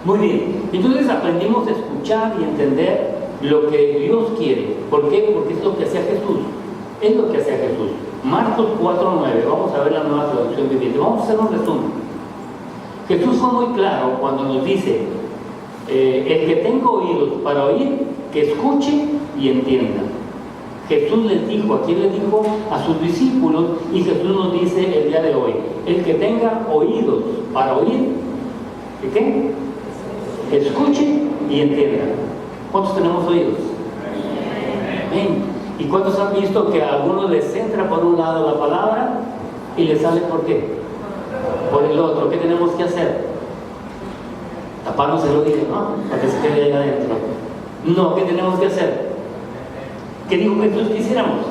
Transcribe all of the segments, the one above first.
Muy bien, entonces aprendimos a escuchar y entender lo que Dios quiere. ¿Por qué? Porque es lo que hacía Jesús. Es lo que hacía Jesús. Marcos 4:9, vamos a ver la nueva traducción viviente. Vamos a hacer un resumen. Jesús fue muy claro cuando nos dice, el que tenga oídos para oír, que escuche y entienda. Jesús les dijo, ¿a quién les dijo? A sus discípulos, y Jesús nos dice el día de hoy, el que tenga oídos para oír, ¿qué? Escuche y entienda. ¿Cuántos tenemos oídos? Amén. ¿Y cuántos han visto que a algunos les entra por un lado la palabra y les sale por qué? Por el otro. ¿Qué tenemos que hacer? Taparnos el oído, ¿no? Para que se quede ahí adentro. No, ¿qué tenemos que hacer? ¿Qué dijo Jesús que hiciéramos?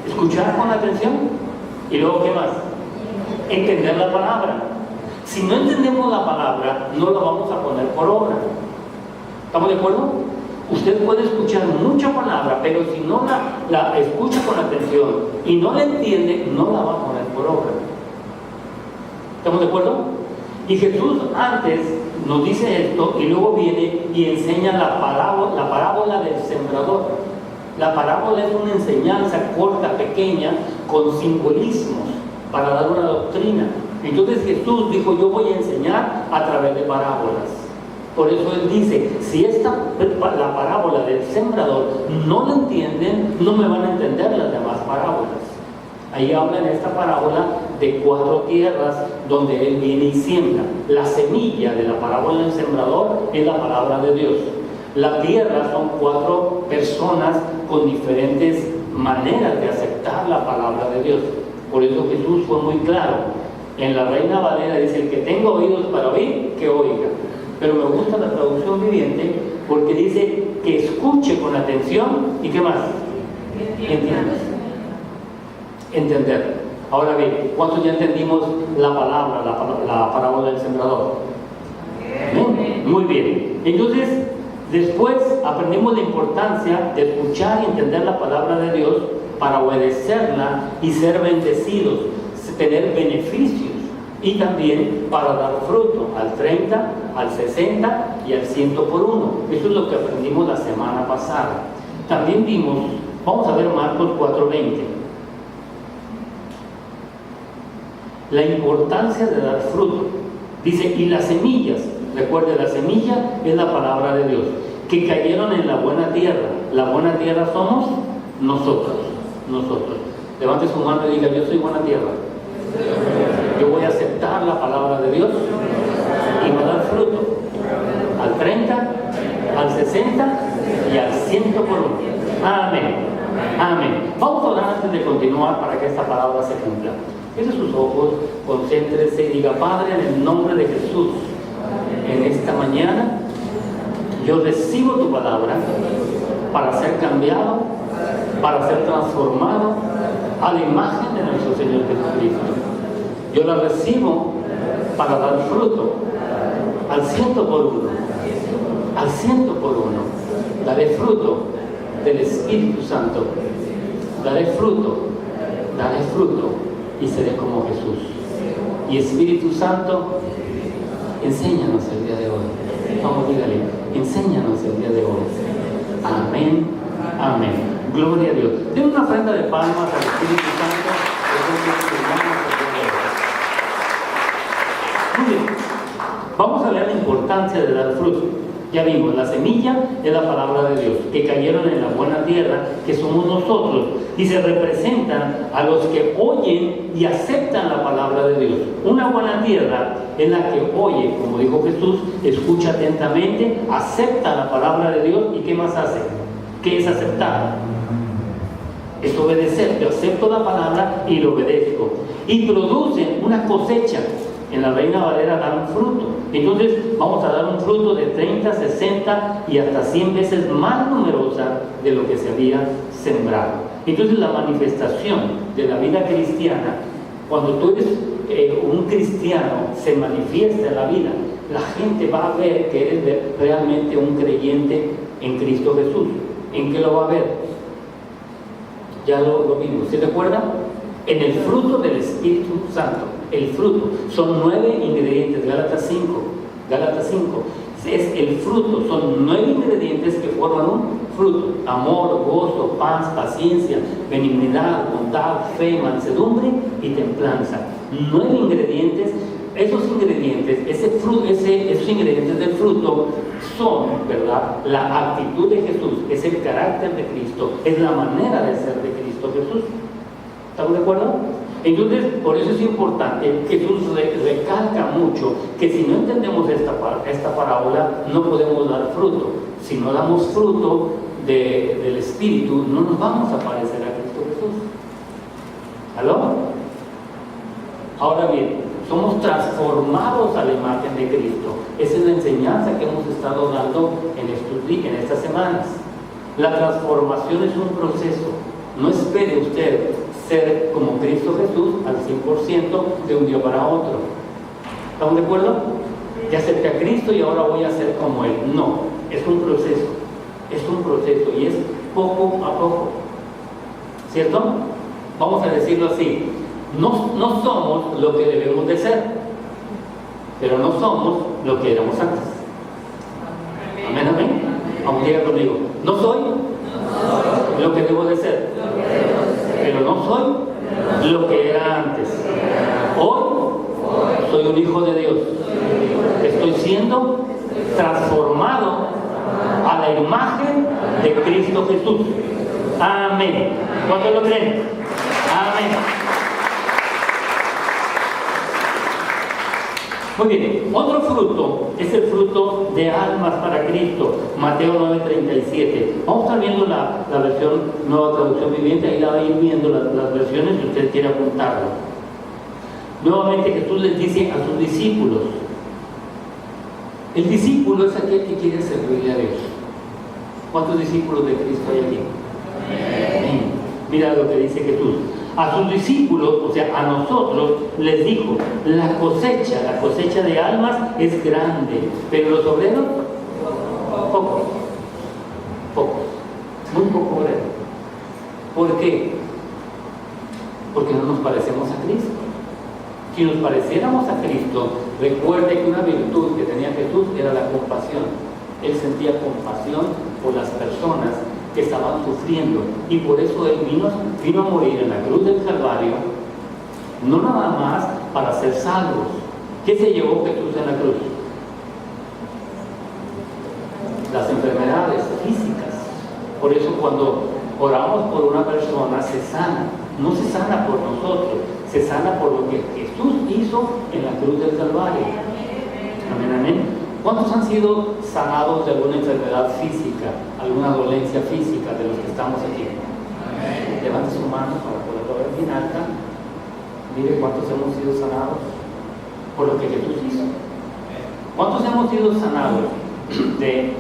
Escuchar con atención y luego ¿qué más? Entender la palabra. Si no entendemos la palabra, no la vamos a poner por obra. ¿Estamos de acuerdo? Usted puede escuchar mucha palabra, pero si no la escucha con atención y no la entiende, no la va a poner por obra. ¿Estamos de acuerdo? Y Jesús antes nos dice esto y luego viene y enseña la parábola del sembrador. La parábola es una enseñanza corta, pequeña, con simbolismos para dar una doctrina. Entonces Jesús dijo, yo voy a enseñar a través de parábolas. Por eso Él dice, si la parábola del sembrador no la entienden, no me van a entender las demás parábolas. Ahí habla en esta parábola de 4 tierras donde Él viene y siembra. La semilla de la parábola del sembrador es la palabra de Dios. La tierra son 4 personas con diferentes maneras de aceptar la palabra de Dios. Por eso Jesús fue muy claro. En la Reina Valera dice, el que tenga oídos para oír, que oiga. Pero me gusta la traducción viviente porque dice que escuche con atención y ¿qué más? Entender. Ahora bien, ¿cuántos ya entendimos la palabra, la parábola del sembrador? ¿Bien? Muy bien. Entonces, después aprendimos la importancia de escuchar y entender la palabra de Dios para obedecerla y ser bendecidos, tener beneficios y también para dar fruto al 30, al 60 y al 100 por 1. Eso es lo que aprendimos la semana pasada. También vimos, vamos a ver Marcos 4:20. La importancia de dar fruto. Dice, y las semillas, recuerde, la semilla es la palabra de Dios, que cayeron en la buena tierra. La buena tierra somos nosotros. Levante su mano y diga, yo soy buena tierra. Yo voy a aceptar la palabra de Dios y va a dar fruto al 30, al 60 y al 100 por 1. Amén. Amén. Vamos a orar antes de continuar para que esta palabra se cumpla. Cierre sus ojos, concéntrese y diga, Padre, en el nombre de Jesús, en esta mañana yo recibo tu palabra para ser cambiado, para ser transformado a la imagen de nuestro Señor Jesucristo. Yo la recibo para dar fruto al 100 por 1. Al 100 por 1. Daré fruto del Espíritu Santo. Daré fruto y seré como Jesús. Y Espíritu Santo, enséñanos el día de hoy. Vamos, dígale, enséñanos el día de hoy. Amén, amén. Gloria a Dios. Den una ofrenda de palmas al Espíritu Santo. Muy bien. Vamos a ver la importancia de dar fruto. Ya vimos, la semilla es la palabra de Dios, que cayeron en la buena tierra, que somos nosotros, y se representan a los que oyen y aceptan la palabra de Dios. Una buena tierra es la que oye, como dijo Jesús, escucha atentamente, acepta la palabra de Dios, y ¿qué más hace? ¿Qué es aceptar? Es obedecer. Yo acepto la palabra y lo obedezco. Y producen una cosecha. En la Reina Valera dan un fruto. Entonces vamos a dar un fruto de 30, 60 y hasta 100 veces más numerosa de lo que se había sembrado. Entonces la manifestación de la vida cristiana, cuando tú eres un cristiano, se manifiesta en la vida. La gente va a ver que eres realmente un creyente en Cristo Jesús. ¿En qué lo va a ver? Ya lo vimos. ¿Se recuerda? En el fruto del Espíritu Santo. El fruto. Son 9 ingredientes. Gálatas 5. Gálatas 5. Es el fruto, son 9 ingredientes que forman un fruto: amor, gozo, paz, paciencia, benignidad, bondad, fe, mansedumbre y templanza. 9 ingredientes. Esos ingredientes, esos ingredientes del fruto son, ¿verdad?, la actitud de Jesús, es el carácter de Cristo, es la manera de ser de Cristo Jesús. ¿Estamos de acuerdo? Entonces, por eso es importante, Jesús recalca mucho que si no entendemos esta parábola, no podemos dar fruto. Si no damos fruto del Espíritu, no nos vamos a parecer a Cristo Jesús. ¿Aló? Ahora bien, somos transformados a la imagen de Cristo. Esa es la enseñanza que hemos estado dando en estas semanas. La transformación es un proceso. No espere usted ser como Cristo Jesús al 100% de un día para otro. ¿Estamos de acuerdo? Ya acepté a Cristo y ahora voy a ser como Él. No, es un proceso. Es un proceso y es poco a poco. ¿Cierto? Vamos a decirlo así. No somos lo que debemos de ser, pero no somos lo que éramos antes. Amén, amén. Vamos, diga conmigo. No soy lo que debo de ser, pero no soy lo que era antes. Hoy soy un hijo de Dios. Estoy siendo transformado a la imagen de Cristo Jesús. Amén. ¿Cuántos lo creen? Amén. Muy bien, otro fruto es el fruto de almas para Cristo, Mateo 9:37. Vamos a estar viendo la versión Nueva Traducción Viviente, ahí la va a ir viendo las versiones si usted quiere apuntarlo. Nuevamente Jesús les dice a sus discípulos, el discípulo es aquel que quiere servirle a Dios. ¿Cuántos discípulos de Cristo hay aquí? Amén. Mira lo que dice Jesús. A sus discípulos, o sea, a nosotros, les dijo, la cosecha de almas es grande, pero los obreros, pocos, muy poco obreros. ¿Por qué? Porque no nos parecemos a Cristo. Si nos pareciéramos a Cristo, recuerde que una virtud que tenía Jesús era la compasión. Él sentía compasión por las personas que estaban sufriendo, y por eso Él vino a morir en la cruz del Calvario, no nada más para ser salvos. ¿Qué se llevó Jesús en la cruz? Las enfermedades físicas. Por eso cuando oramos por una persona se sana, no se sana por nosotros, se sana por lo que Jesús hizo en la cruz del Calvario. Amén, amén. ¿Cuántos han sido sanados de alguna enfermedad física, alguna dolencia física de los que estamos aquí? Amén. Levante su mano para poderlo ver bien alta. Mire cuántos hemos sido sanados por lo que Jesús hizo. ¿Cuántos hemos sido sanados de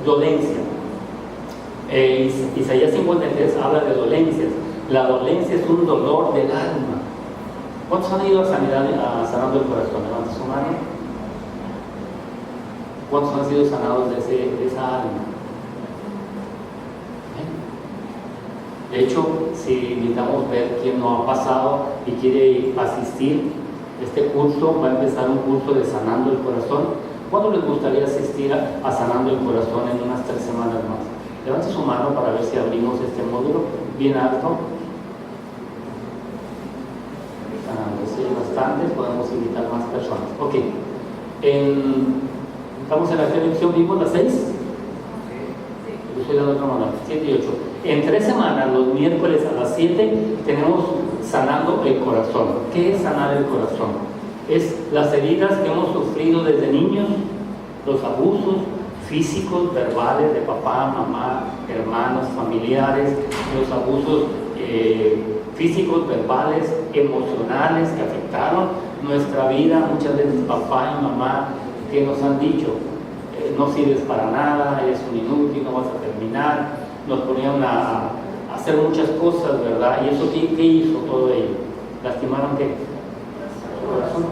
dolencia? Isaías 53 habla de dolencias. La dolencia es un dolor del alma. ¿Cuántos han ido a sanando el corazón? Levante su mano. ¿Cuántos han sido sanados de esa alma? De hecho, si necesitamos ver quién no ha pasado y quiere asistir, este curso va a empezar un curso de Sanando el Corazón. ¿Cuándo les gustaría asistir a Sanando el Corazón en unas 3 semanas más? Levante su mano para ver si abrimos este módulo bien alto. Sanando, si hay bastantes, podemos invitar más personas. Ok. Estamos en la televisión, vimos las 6. Yo estoy dando otra mano, 7 y 8. En 3 semanas, los miércoles a las 7, tenemos Sanando el Corazón. ¿Qué es sanar el corazón? Es las heridas que hemos sufrido desde niños, los abusos físicos, verbales de papá, mamá, hermanos, familiares, los abusos físicos, verbales, emocionales que afectaron nuestra vida. Muchas veces papá y mamá que nos han dicho, no sirves para nada, eres un inútil, no vas a terminar. Nos ponían a hacer muchas cosas, ¿verdad? ¿Y eso qué hizo todo ello? ¿Lastimaron qué? Su corazón.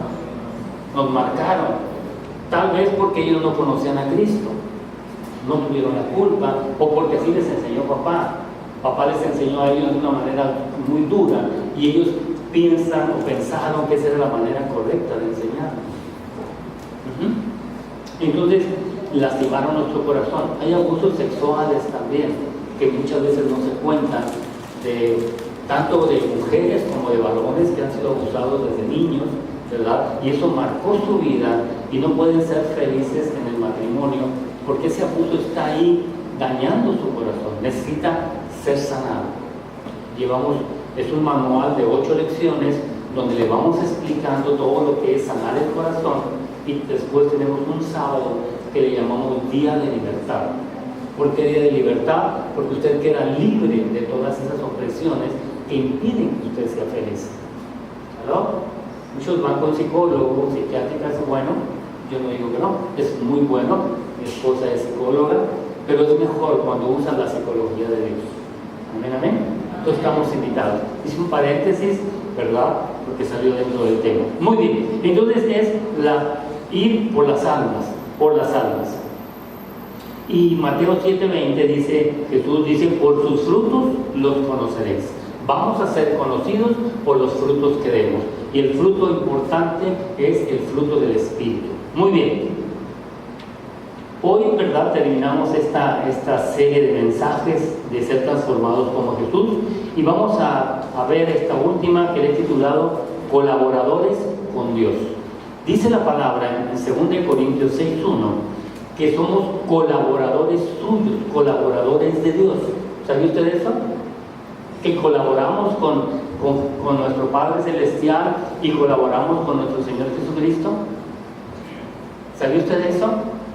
Nos marcaron, tal vez porque ellos no conocían a Cristo, no tuvieron la culpa, o porque así les enseñó papá. Papá les enseñó a ellos de una manera muy dura, y ellos pensaron que esa era la manera correcta de enseñar. Entonces, lastimaron nuestro corazón. Hay abusos sexuales también, que muchas veces no se cuentan, tanto de mujeres como de varones que han sido abusados desde niños, ¿verdad? Y eso marcó su vida y no pueden ser felices en el matrimonio porque ese abuso está ahí dañando su corazón. Necesita ser sanado. Es un manual de 8 lecciones donde le vamos explicando todo lo que es sanar el corazón, y después tenemos un sábado que le llamamos Día de Libertad. ¿Por qué Día de Libertad? Porque usted queda libre de todas esas opresiones que impiden que usted sea feliz. ¿Aló? Muchos van con psicólogos, psiquiátricas, bueno, yo no digo que no, es muy bueno, mi esposa es psicóloga, pero es mejor cuando usan la psicología de Dios. Amén, amén. Entonces estamos invitados. Hice un paréntesis, ¿verdad? Porque salió dentro del tema. Muy bien, entonces es ir por las almas, por las almas. Y Mateo 7:20 dice, Jesús dice, por sus frutos los conoceréis. Vamos a ser conocidos por los frutos que demos. Y el fruto importante es el fruto del Espíritu. Muy bien. Hoy, ¿verdad?, terminamos esta serie de mensajes de ser transformados como Jesús. Y vamos a ver esta última que le he titulado Colaboradores con Dios. Dice la palabra en 2 Corintios 6:1 que somos colaboradores suyos, colaboradores de Dios. ¿Sabía usted eso? Que colaboramos con nuestro Padre Celestial y colaboramos con nuestro Señor Jesucristo. ¿Sabía usted eso?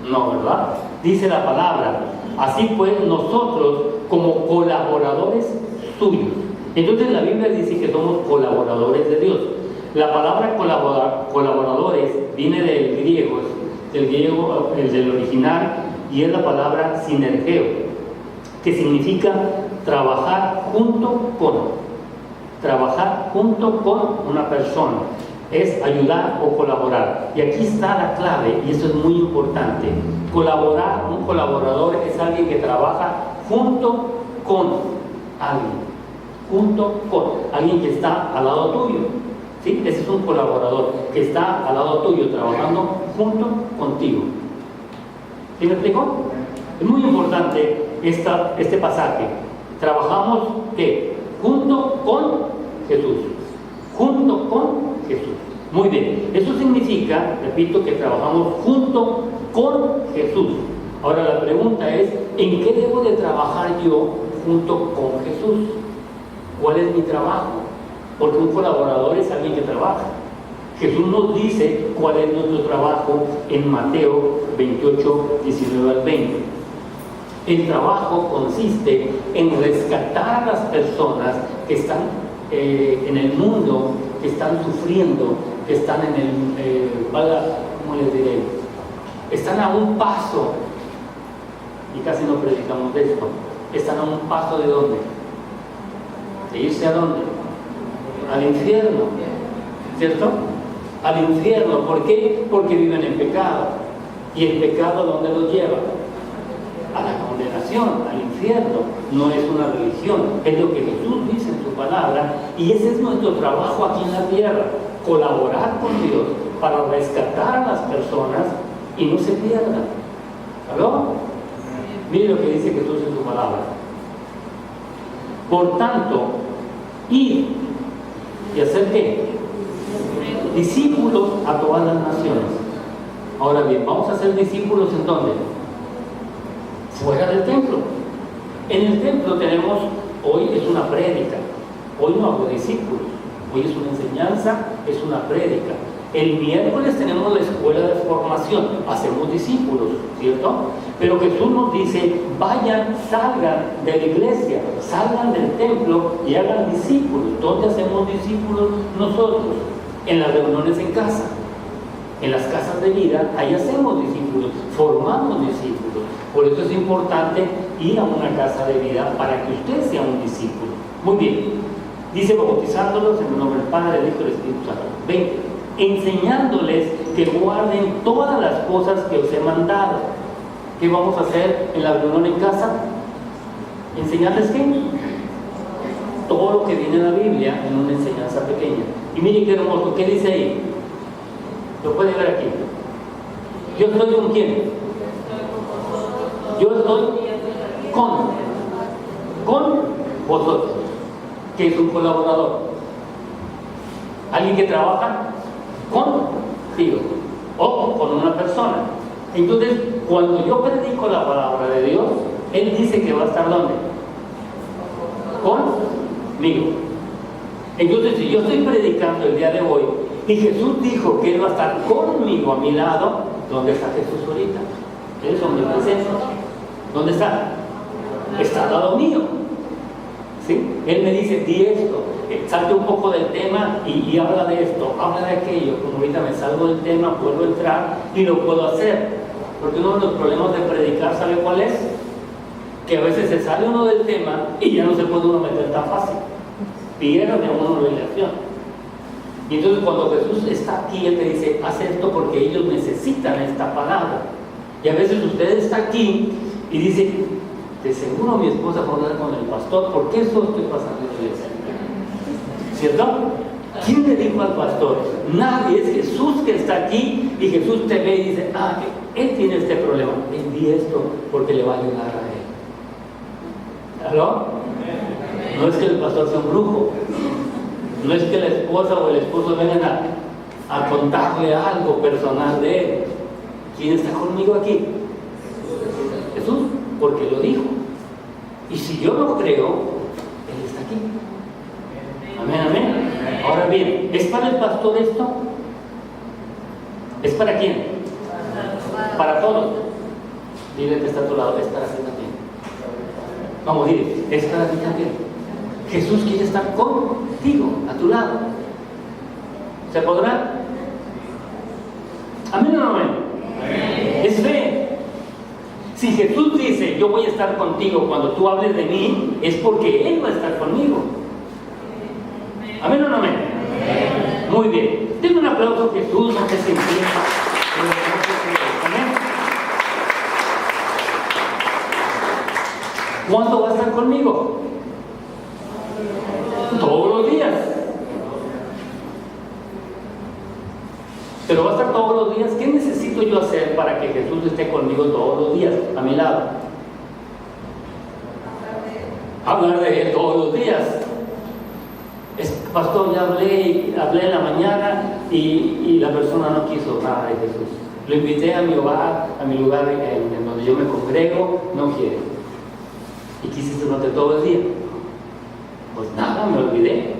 No, ¿verdad? Dice la palabra, así pues nosotros como colaboradores suyos. Entonces la Biblia dice que somos colaboradores de Dios. La palabra colaboradores viene del griego, el del original, y es la palabra sinergeo, que significa trabajar junto con una persona, es ayudar o colaborar. Y aquí está la clave, y eso es muy importante. Un colaborador es alguien que trabaja junto con alguien que está al lado tuyo. ¿Sí? Ese es un colaborador que está al lado tuyo, trabajando junto contigo. ¿Sí me explico? Es muy importante este pasaje. Trabajamos, ¿qué? Junto con Jesús. Junto con Jesús. Muy bien. Eso significa, repito, que trabajamos junto con Jesús. Ahora la pregunta es, ¿en qué debo de trabajar yo junto con Jesús? ¿Cuál es mi trabajo? Porque un colaborador es alguien que trabaja. Jesús nos dice cuál es nuestro trabajo en Mateo 28, 19 al 20. El trabajo consiste en rescatar a las personas que están en el mundo, que están sufriendo, que están ¿cómo les diré? Están a un paso, y casi no predicamos de esto, están a un paso ¿de dónde? ¿De irse a dónde? Al infierno, ¿cierto? Al infierno. ¿Por qué? Porque viven en pecado. ¿Y el pecado a dónde los lleva? A la condenación, al infierno. No es una religión, es lo que Jesús dice en su palabra, y ese es nuestro trabajo aquí en la tierra, colaborar con Dios para rescatar a las personas y no se pierdan. ¿Aló? Mire lo que dice Jesús en su palabra. Por tanto, id y hacer ¿qué? Discípulos a todas las naciones. Ahora bien, vamos a ser discípulos ¿en dónde? Fuera del templo. En el templo tenemos, hoy es una prédica, hoy no hago discípulos, hoy es una enseñanza, es una prédica. El miércoles tenemos la escuela de formación, hacemos discípulos, ¿cierto? Pero Jesús nos dice, vayan, salgan de la iglesia, salgan del templo y hagan discípulos. ¿Dónde hacemos discípulos nosotros? En las reuniones en casa, en las casas de vida, ahí hacemos discípulos, formamos discípulos. Por eso es importante ir a una casa de vida para que usted sea un discípulo. Muy bien, dice bautizándolos en el nombre del Padre, del Hijo y del Espíritu Santo. 20. Enseñándoles que guarden todas las cosas que os he mandado. ¿Qué vamos a hacer en la reunión en casa? ¿Enseñarles qué? Todo lo que viene en la Biblia en una enseñanza pequeña. Y miren qué hermoso, ¿qué dice ahí? Lo puede ver aquí. ¿Yo estoy con quién? Yo estoy con vosotros, que es un colaborador. Alguien que trabaja contigo o con una persona. Entonces, cuando yo predico la palabra de Dios, Él dice que va a estar ¿dónde? Conmigo. Entonces, si yo estoy predicando el día de hoy y Jesús dijo que Él va a estar conmigo a mi lado, ¿dónde está Jesús ahorita? Él es omnipresente. ¿Dónde está? Está al lado mío. ¿Sí? Él me dice, di esto, salte un poco del tema y habla de esto, habla de aquello. Como ahorita me salgo del tema, puedo entrar y lo puedo hacer. Porque uno de los problemas de predicar, ¿sabe cuál es? Que a veces se sale uno del tema y ya no se puede uno meter tan fácil. Pierde uno relación. Y entonces cuando Jesús está aquí, Él te dice, haz esto porque ellos necesitan esta palabra. Y a veces usted está aquí y dice, de seguro mi esposa va a hablar con el pastor, ¿por qué eso estoy pasando en la iglesia? ¿Cierto? ¿Quién le dijo al pastor? Nadie, es Jesús que está aquí y Jesús te ve y dice, que Él tiene este problema, envíe esto porque le va a ayudar a Él. ¿Aló? No es que el pastor sea un brujo, no es que la esposa o el esposo vengan a contarle algo personal de Él. ¿Quién está conmigo aquí? Jesús, porque lo dijo. Y si yo lo creo, Él está aquí. Amén, amén. Ahora bien, ¿es para el pastor esto? ¿Es para quién? Para todos. Dile que está a tu lado, es para ti también. Vamos, dile, es para ti también. Jesús quiere estar contigo, a tu lado. ¿Se podrá? Amén o no amén. Es fe. Si Jesús dice, yo voy a estar contigo cuando tú hables de mí, es porque Él va a estar conmigo. ¿Amén o no amén? Muy bien. Denme un aplauso a Jesús, no se sienta. Amén. ¿Cuándo va a estar conmigo? Todos los días. Pero va a estar todos los días. ¿Qué necesito yo hacer para que Jesús esté conmigo todos los días a mi lado? Hablar de Él todos los días. Pastor, ya hablé en la mañana y la persona no quiso nada de Jesús. Lo invité a mi hogar, a mi lugar en donde yo me congrego, no quiere. Y quisiste durante todo el día. Pues nada, me olvidé.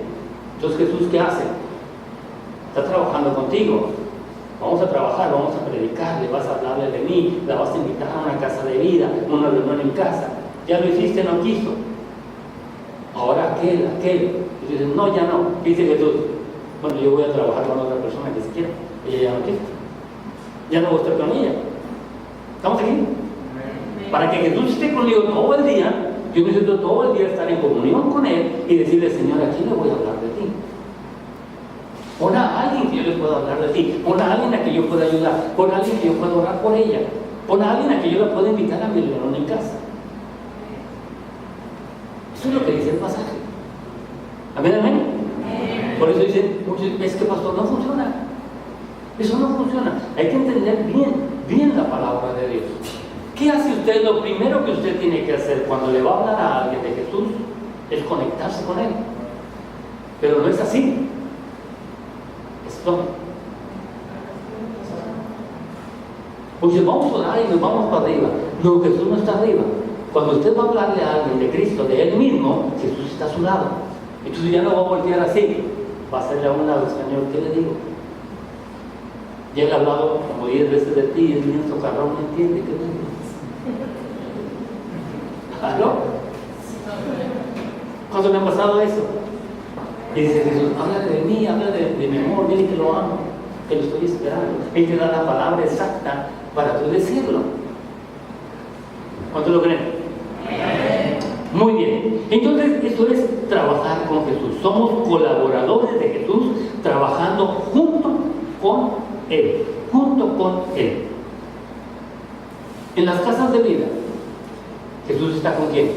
Entonces Jesús, ¿qué hace? Está trabajando contigo. Vamos a trabajar, vamos a predicarle, vas a hablarle de mí, la vas a invitar a una casa de vida, una reunión en casa. Ya lo hiciste, no quiso. Ahora aquel. Y dices, no, ya no. Dice Jesús, bueno, yo voy a trabajar con otra persona que se quiera. Ella ya no quiere. Ya no voy a estar con ella. ¿Estamos aquí? Para que Jesús esté conmigo todo el día, yo necesito todo el día estar en comunión con Él y decirle, Señor, ¿a quién le voy a hablar de ti? Pon a alguien que yo le pueda hablar de ti, pon a alguien a que yo pueda ayudar, pon a alguien que yo pueda orar por ella, pon a alguien a que yo la pueda invitar a mi reunión en casa. Eso es lo que dice el pasaje. Amén, amén. Por eso dicen, es que pastor, no funciona. Eso no funciona. Hay que entender bien la palabra de Dios. ¿Qué hace usted? Lo primero que usted tiene que hacer cuando le va a hablar a alguien de Jesús es conectarse con Él. Pero no es así. Esto. Pues vamos a orar y nos vamos para arriba. No, Jesús no está arriba. Cuando usted va a hablarle a alguien de Cristo, de Él mismo, Jesús está a su lado. Entonces ya no va a voltear así. Va a hacerle a un lado, Señor, ¿qué le digo? Ya he hablado como 10 veces de ti, es bien socarrón, no entiende, ¿qué le digo? ¿Aló? ¿Cuándo me ha pasado eso? Y dice Jesús, háblale de mí, háblale de mi amor, dile que lo amo, que lo estoy esperando. Él te da la palabra exacta para tú decirlo. ¿Cuánto lo creen? Muy bien. Entonces, esto es trabajar con Jesús. Somos colaboradores de Jesús, trabajando junto con Él. Junto con Él. En las casas de vida, Jesús está con quién?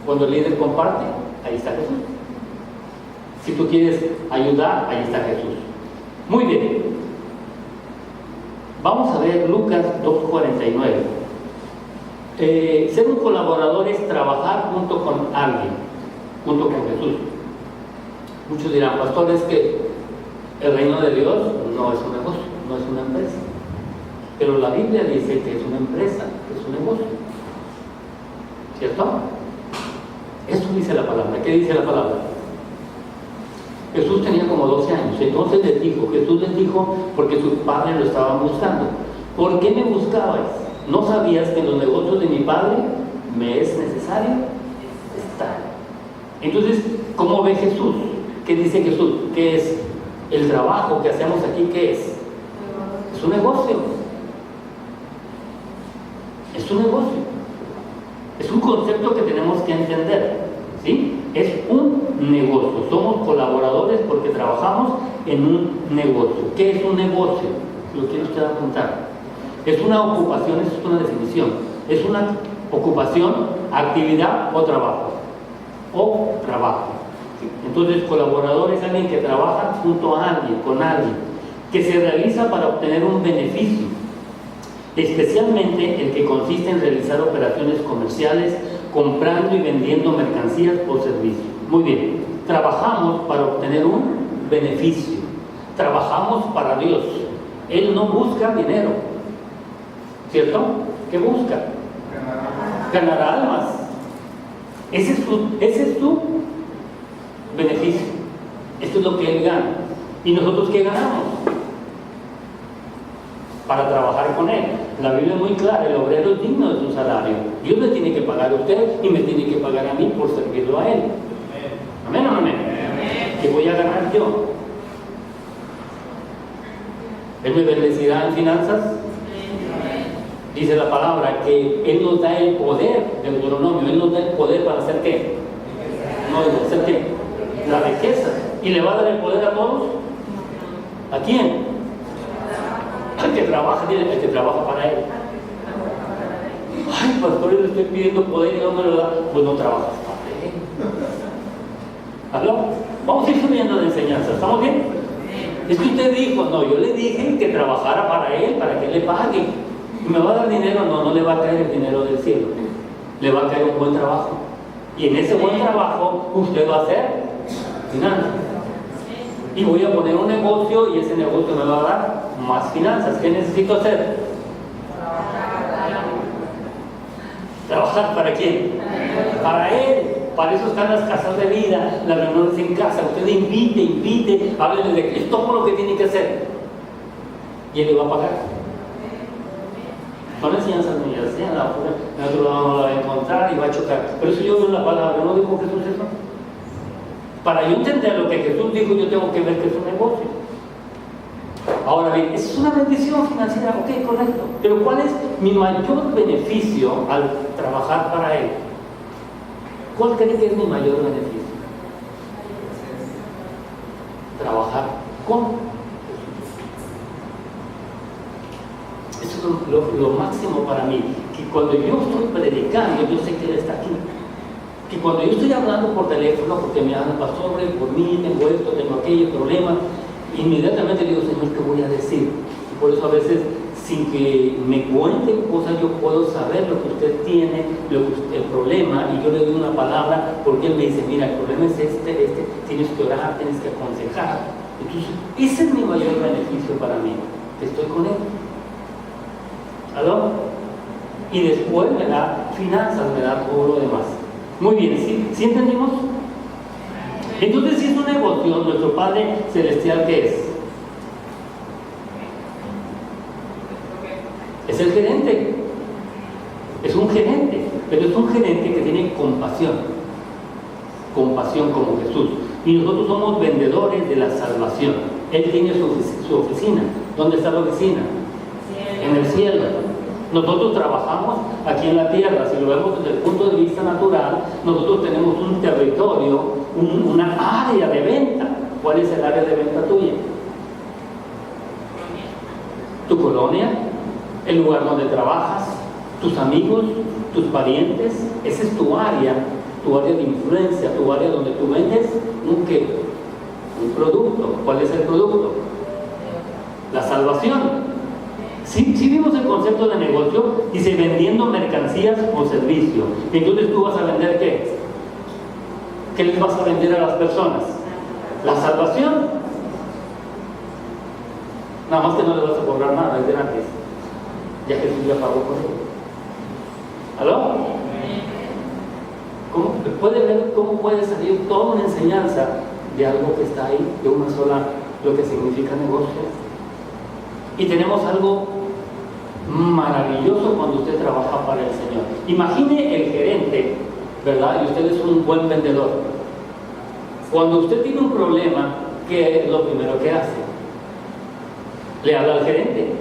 Cuando el líder comparte, ahí está Jesús. Si tú quieres ayudar, ahí está Jesús. Muy bien. Vamos a ver Lucas 2:49. Ser un colaborador es trabajar junto con alguien, junto con Jesús. Muchos dirán, pastor, es que el reino de Dios no es un negocio, no es una empresa. Pero la Biblia dice que es una empresa, es un negocio. ¿Cierto? Eso dice la palabra. ¿Qué dice la palabra? Jesús tenía como 12 años. Entonces Jesús les dijo, porque sus padres lo estaban buscando: ¿por qué me buscabais? ¿No sabías que en los negocios de mi padre me es necesario estar? Entonces, ¿cómo ve Jesús? ¿Qué dice Jesús? ¿Qué es el trabajo que hacemos aquí? ¿Qué es? Es un negocio. Es un negocio. Es un concepto que tenemos que entender, ¿sí? Es un negocio. Somos colaboradores porque trabajamos en un negocio. ¿Qué es un negocio? Lo quiere usted apuntar. Es una ocupación, esa es una definición. Es una ocupación, actividad o trabajo. O trabajo. Entonces, colaborador es alguien que trabaja junto a alguien, con alguien, que se realiza para obtener un beneficio, especialmente el que consiste en realizar operaciones comerciales, comprando y vendiendo mercancías o servicios. Muy bien, trabajamos para obtener un beneficio, trabajamos para Dios. Él no busca dinero, ¿cierto? ¿Qué busca? Ganar almas. Ese es su beneficio. Esto es lo que Él gana. ¿Y nosotros qué ganamos? Para trabajar con Él. La Biblia es muy clara: el obrero es digno de su salario. Dios le tiene que pagar a usted y me tiene que pagar a mí por servirlo a Él. ¿Amén o no amén? ¿Qué voy a ganar yo? ¿Él me bendecirá en finanzas? Dice la palabra que Él nos da el poder, Deuteronomio, Él nos da el poder para hacer ¿qué? No, ¿hacer qué? La riqueza. ¿Y le va a dar el poder a todos? ¿A quién? Al que trabaja, dile, el que trabaja para Él. Ay, pastor, le estoy pidiendo poder y no me lo da. Pues no trabajas para Él. ¿Aló? Vamos a ir subiendo de enseñanza, ¿estamos bien? Es que usted dijo, no, yo le dije que trabajara para Él, para que Él le pague. ¿Y me va a dar dinero? No, no le va a caer el dinero del cielo. Le va a caer un buen trabajo. Y en ese buen trabajo usted va a hacer finanzas. Y voy a poner un negocio y ese negocio me va a dar más finanzas. ¿Qué necesito hacer? ¿Trabajar para quién? Para Él. Para eso están las casas de vida, las reuniones en casa. Usted invite, háblele de Cristo, todo lo que tiene que hacer. Y Él le va a pagar. Son enseñanzas mías, ¿sí? En otro lado no la va a encontrar y va a chocar. Pero eso yo veo en la palabra, ¿no dijo Jesús eso? Para yo entender lo que Jesús dijo, yo tengo que ver que es un negocio. Ahora bien, es una bendición financiera, ok, correcto. Pero ¿cuál es mi mayor beneficio al trabajar para Él? ¿Cuál cree que es mi mayor beneficio? Trabajar con Jesús. Eso es lo máximo para mí. Que cuando yo estoy predicando, yo sé que Él está aquí. Que cuando yo estoy hablando por teléfono, porque me hablan, pastor, por mí, tengo esto, tengo aquello, problema, inmediatamente digo, Señor, ¿qué voy a decir? Y por eso a veces, sin que me cuenten cosas, yo puedo saber lo que usted tiene, el problema, y yo le doy una palabra, porque Él me dice, mira, el problema es este, tienes que orar, tienes que aconsejar. Entonces, ese es mi mayor beneficio para mí, que estoy con Él. ¿Aló? Y después me da finanzas, me da todo lo demás. Muy bien, ¿sí entendimos? Entonces, si es un negocio, nuestro Padre Celestial, ¿qué es? Es el gerente. Es un gerente, pero es un gerente que tiene compasión. Compasión como Jesús. Y nosotros somos vendedores de la salvación. Él tiene su oficina. ¿Dónde está la oficina? En el cielo. Nosotros trabajamos aquí en la tierra. Si lo vemos desde el punto de vista natural, nosotros tenemos un territorio, una área de venta. ¿Cuál es el área de venta tuya? Tu colonia, el lugar donde trabajas, tus amigos, tus parientes. Esa es tu área de influencia, tu área donde tú vendes un producto. ¿Cuál es el producto? La salvación. Si vimos el concepto de negocio, dice vendiendo mercancías o servicios. Entonces tú vas a vender ¿qué? ¿Qué les vas a vender a las personas? La salvación. Nada más que no les vas a cobrar nada, es gratis. Ya Jesús ya pagó por ello. ¿Aló? ¿Puede ver cómo puede salir toda una enseñanza de algo que está ahí, de una sola, lo que significa negocio? Y tenemos algo maravilloso cuando usted trabaja para el Señor. Imagine el gerente, ¿verdad? Y usted es un buen vendedor. Cuando usted tiene un problema, ¿qué es lo primero que hace? Le habla al gerente.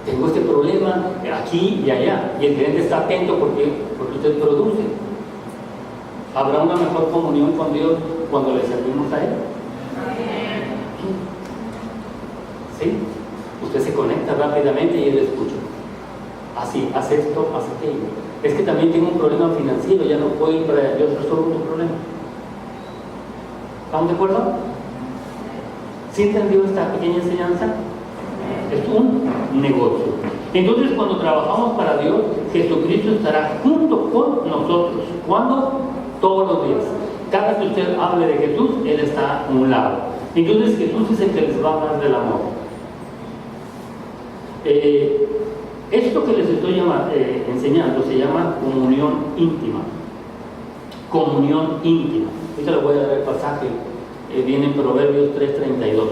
Tengo este problema aquí y allá. Y el gerente está atento porque usted produce. ¿Habrá una mejor comunión con Dios cuando le servimos a Él? ¿Sí? Usted se conecta rápidamente y Él escucha. Así, haz esto, haz aquello. Es que también tengo un problema financiero, ya no puedo ir para allá, yo resuelvo tu problema. ¿Estamos de acuerdo? ¿Sí entendió esta pequeña enseñanza? Es un negocio. Entonces, cuando trabajamos para Dios, Jesucristo estará junto con nosotros. ¿Cuándo? Todos los días. Cada que usted hable de Jesús, Él está a un lado. Entonces, Jesús es el que les va a hablar del amor. Esto que les estoy enseñando se llama comunión íntima. Comunión íntima. Ahorita les voy a dar el pasaje. Viene en Proverbios 3:32.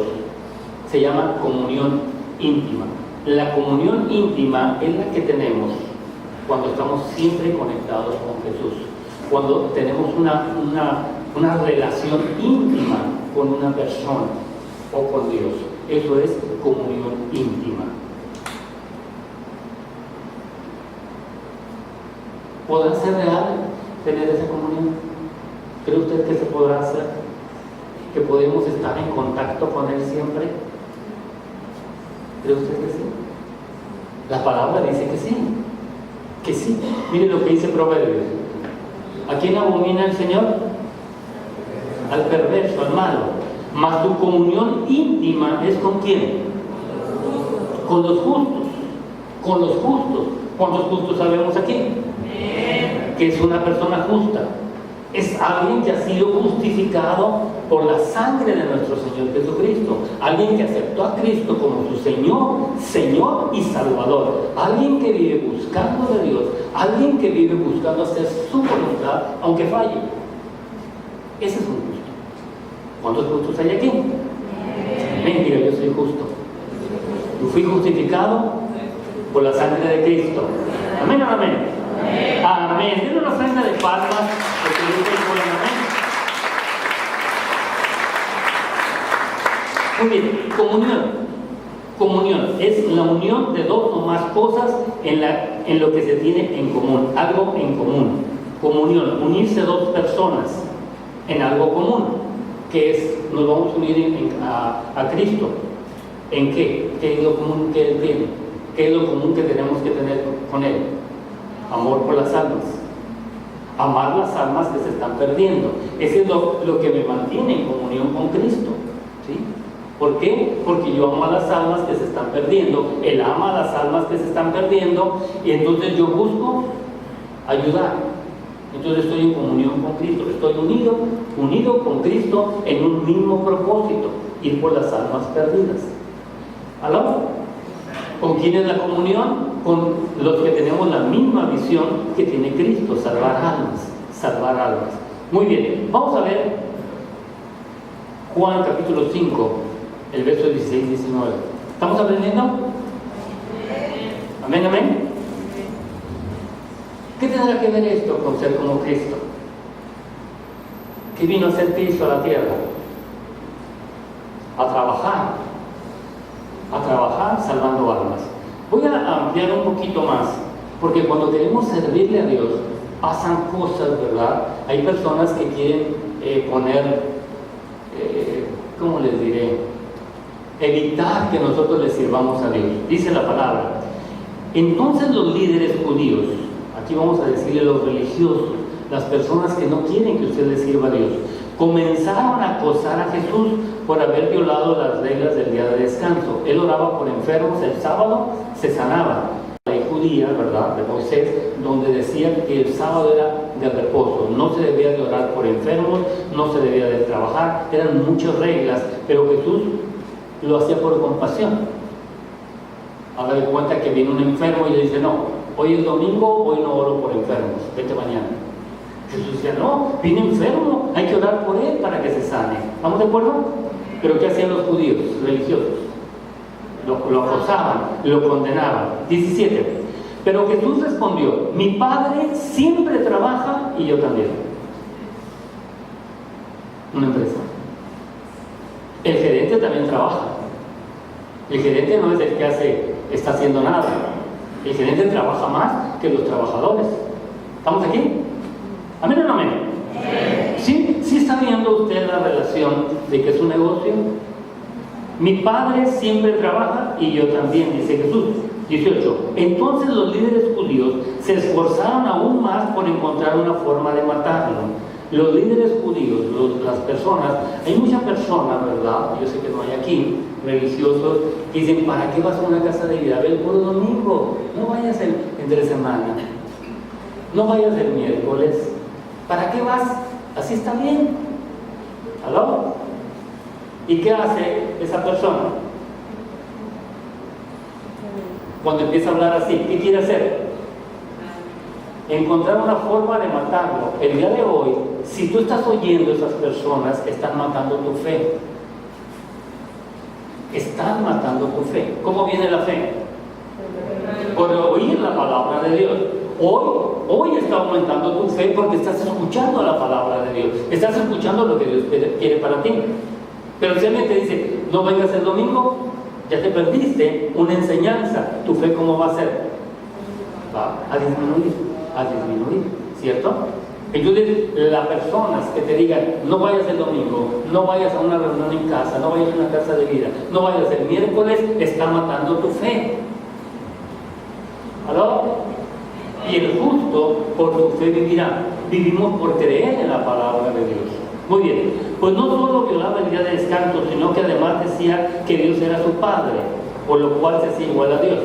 Se llama comunión íntima. La comunión íntima es la que tenemos cuando estamos siempre conectados con Jesús. Cuando tenemos una relación íntima con una persona o con Dios. Eso es comunión íntima. ¿Podrá ser real tener esa comunión? ¿Cree usted que se podrá hacer? ¿Que podemos estar en contacto con Él siempre? ¿Cree usted que sí? La palabra dice que sí. Que sí. Mire lo que dice Proverbios. ¿A quién abomina el Señor? Al perverso, al malo. Mas tu comunión íntima es ¿con quién? Con los justos. Con los justos. ¿Cuántos justos sabemos aquí? Que es una persona justa. Es alguien que ha sido justificado por la sangre de nuestro Señor Jesucristo. Alguien que aceptó a Cristo como su Señor y Salvador. Alguien que vive buscando de Dios. Alguien que vive buscando hacer su voluntad, aunque falle. Ese es un justo. ¿Cuántos justos hay aquí? Mentira, yo soy justo. Yo fui justificado por la sangre de Cristo. Amén, amén. Amén. Denle una ofrenda de palmas porque yo estoy por el amén. Muy bien, comunión. Comunión es la unión de dos o más cosas en lo que se tiene en común, algo en común. Comunión, unirse dos personas en algo común, que es, nos vamos a unir a Cristo. ¿En qué? ¿Qué es lo común que Él tiene? ¿Qué es lo común que tenemos que tener con Él? Amor por las almas. Amar las almas que se están perdiendo. Ese es lo que me mantiene en comunión con Cristo. ¿Sí? ¿Por qué? Porque yo amo a las almas que se están perdiendo. Él ama a las almas que se están perdiendo. Y entonces yo busco ayudar. Entonces estoy en comunión con Cristo. Estoy unido con Cristo en un mismo propósito. Ir por las almas perdidas. ¿Aló? ¿Con quién es la comunión? Con los que tenemos la misma visión que tiene Cristo, salvar almas, salvar almas. Muy bien, vamos a ver Juan capítulo 5, el verso 16 y 19. ¿Estamos aprendiendo? Amén, amén. ¿Qué tendrá que ver esto con ser como Cristo? ¿Qué vino a hacer Cristo a la tierra? A trabajar salvando almas. Voy a ampliar un poquito más, porque cuando queremos servirle a Dios, pasan cosas, ¿verdad? Hay personas que quieren poner, ¿cómo les diré? Evitar que nosotros les sirvamos a Dios. Dice la palabra. Entonces los líderes judíos, aquí vamos a decirle los religiosos, las personas que no quieren que usted les sirva a Dios, comenzaron a acosar a Jesús por haber violado las reglas del día de descanso. Él oraba por enfermos, el sábado se sanaba. La ley judía, ¿verdad?, de Moisés, donde decía que el sábado era de reposo, no se debía de orar por enfermos, no se debía de trabajar, eran muchas reglas, pero Jesús lo hacía por compasión. Haga de cuenta que viene un enfermo y le dice: no, hoy es domingo, hoy no oro por enfermos, vete mañana. Jesús decía: no, viene enfermo, hay que orar por él para que se sane. ¿Estamos de acuerdo? Pero ¿qué hacían los judíos religiosos? Lo acosaban, lo condenaban. 17. Pero Jesús respondió: mi Padre siempre trabaja y yo también. Una empresa. El gerente también trabaja. El gerente no es el que está haciendo nada. El gerente trabaja más que los trabajadores. ¿Estamos aquí? ¿Amén o no amén? ¿Sí? ¿Sí está viendo usted la relación de que es un negocio? Mi Padre siempre trabaja y yo también, dice Jesús. 18. Entonces los líderes judíos se esforzaron aún más por encontrar una forma de matarlo. Los líderes judíos, las personas, hay muchas personas, ¿verdad? Yo sé que no hay aquí, religiosos, que dicen: ¿para qué vas a una casa de vida? Ve el puro domingo, no vayas entre semana, no vayas el miércoles. ¿Para qué vas? Así está bien. ¿Aló? ¿Y qué hace esa persona? Cuando empieza a hablar así, ¿qué quiere hacer? Encontrar una forma de matarlo. El día de hoy, si tú estás oyendo a esas personas, están matando tu fe. Están matando tu fe. ¿Cómo viene la fe? Por oír la palabra de Dios. Hoy está aumentando tu fe porque estás escuchando la palabra de Dios. Estás escuchando lo que Dios quiere para ti. Pero si alguien te dice: no vengas el domingo, ya te perdiste una enseñanza. ¿Tu fe cómo va a ser? Va a disminuir, ¿cierto? Entonces, las personas que te digan: no vayas el domingo, no vayas a una reunión en casa, no vayas a una casa de vida, no vayas el miércoles, está matando tu fe. ¿Aló? Y el justo por su fe vivirá. Vivimos por creer en la palabra de Dios. Muy bien, pues no solo violaba el día de descanso, sino que además decía que Dios era su Padre, por lo cual se hacía igual a Dios.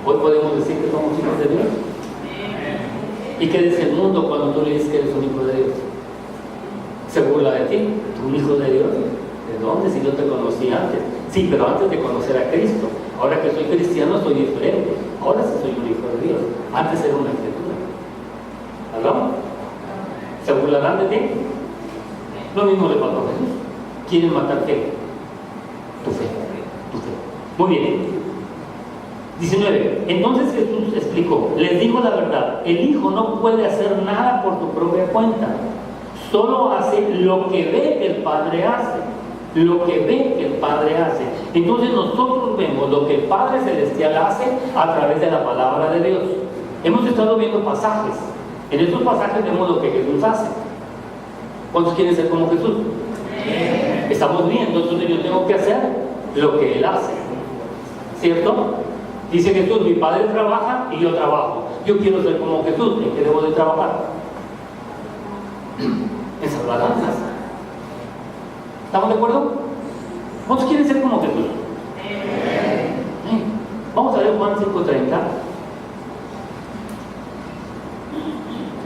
Hoy podemos decir que somos hijos de Dios. ¿Y qué dice el mundo cuando tú le dices que eres un hijo de Dios? Se burla de ti. ¿Un hijo de Dios? ¿De dónde? Si yo te conocí antes. Sí, pero antes de conocer a Cristo. Ahora que soy cristiano soy diferente. Ahora sí soy un hijo de Dios. Antes era una criatura. ¿Hablamos? ¿Se burlarán de ti? Lo mismo le pasó a Jesús. ¿Quieren matar qué? Tu fe. Muy bien. 19. Entonces Jesús explicó: les digo la verdad, el Hijo no puede hacer nada por su propia cuenta, solo hace lo que ve que el Padre hace. Lo que ve que el Padre hace. Entonces nosotros vemos lo que el Padre Celestial hace a través de la palabra de Dios. Hemos estado viendo pasajes. En estos pasajes vemos lo que Jesús hace. ¿Cuántos quieren ser como Jesús? Estamos viendo, entonces yo tengo que hacer lo que Él hace, ¿cierto? Dice Jesús: mi Padre trabaja y yo trabajo. Yo quiero ser como Jesús. ¿En qué debo de trabajar? En salvar almas. ¿Estamos de acuerdo? ¿Cuántos quieren ser como Jesús? Vamos a ver Juan 5:30.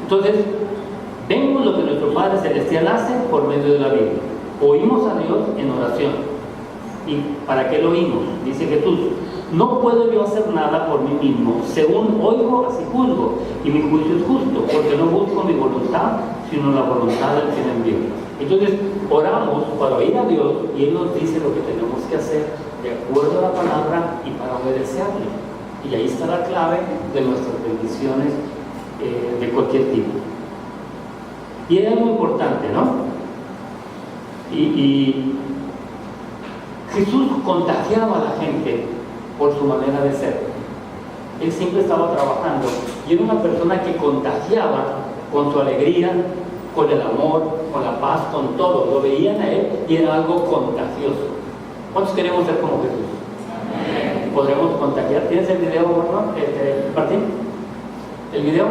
Entonces, vemos lo que nuestro Padre Celestial hace por medio de la Biblia. Oímos a Dios en oración. ¿Y para qué lo oímos? Dice Jesús: no puedo yo hacer nada por mí mismo, según oigo, así juzgo, y mi juicio es justo, porque no busco mi voluntad, sino la voluntad del que me envió. Entonces, oramos para oír a Dios y Él nos dice lo que tenemos que hacer de acuerdo a la palabra y para obedecerle. Y ahí está la clave de nuestras bendiciones de cualquier tipo. Y es muy importante, ¿no? Y Jesús contagiaba a la gente por su manera de ser. Él siempre estaba trabajando y era una persona que contagiaba con su alegría, con el amor, con la paz, con todo. Lo veían a Él y era algo contagioso. ¿Cuántos queremos ser como Jesús? ¿Podremos contagiar? ¿Tienes el video, Martín? ¿El video?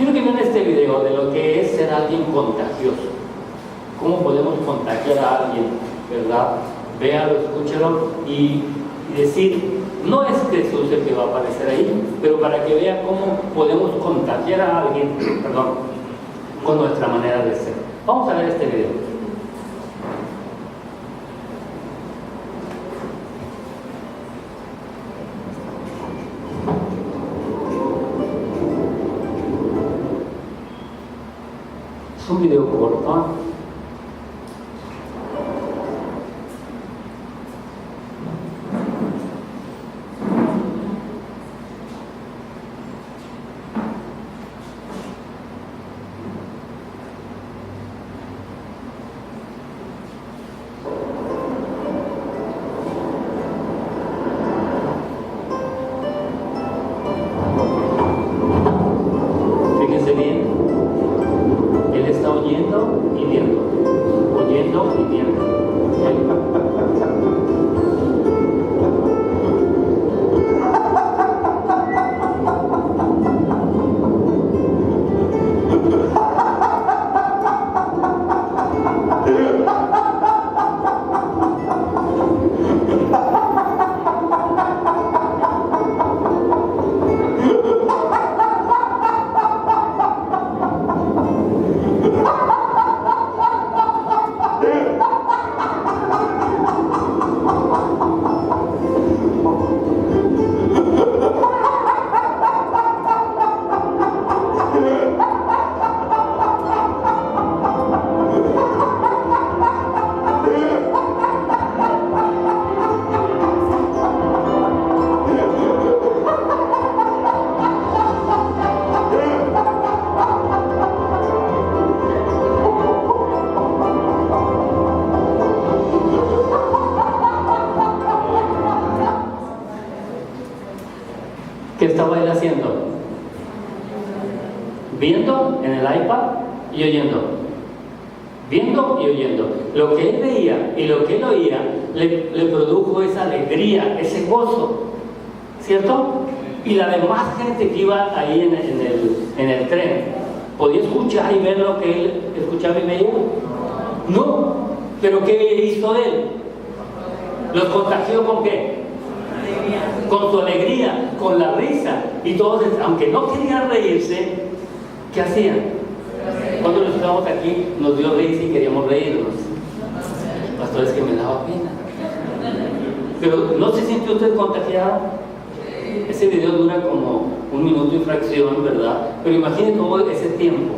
Quiero que vean este video de lo que es ser alguien contagioso. ¿Cómo podemos contagiar a alguien, verdad? Véalo, escúchalo y decir, no es Jesús el que va a aparecer ahí, pero para que vea cómo podemos contagiar a alguien, perdón, con nuestra manera de ser. Vamos a ver este video. Es un video corto. Fíjense bien, él está oyendo y viendo, oyendo y viendo. ¿Qué estaba él haciendo? Viendo en el iPad y oyendo. Viendo y oyendo. Lo que él veía y lo que él oía le produjo esa alegría, ese gozo, ¿cierto? Y la demás gente que iba ahí en el tren, ¿podía escuchar y ver lo que él escuchaba y veía? No. ¿Pero qué hizo él? ¿Los contagió con qué? Con su alegría, con la risa. Y todos, aunque no querían reírse, ¿qué hacían? Cuando nos estábamos aquí, nos dio risa y queríamos reírnos. Pastores, que me daba pena. Pero ¿no se sintió usted contagiado? Ese video dura como 1 minuto y fracción, ¿verdad? Pero imagine todo ese tiempo.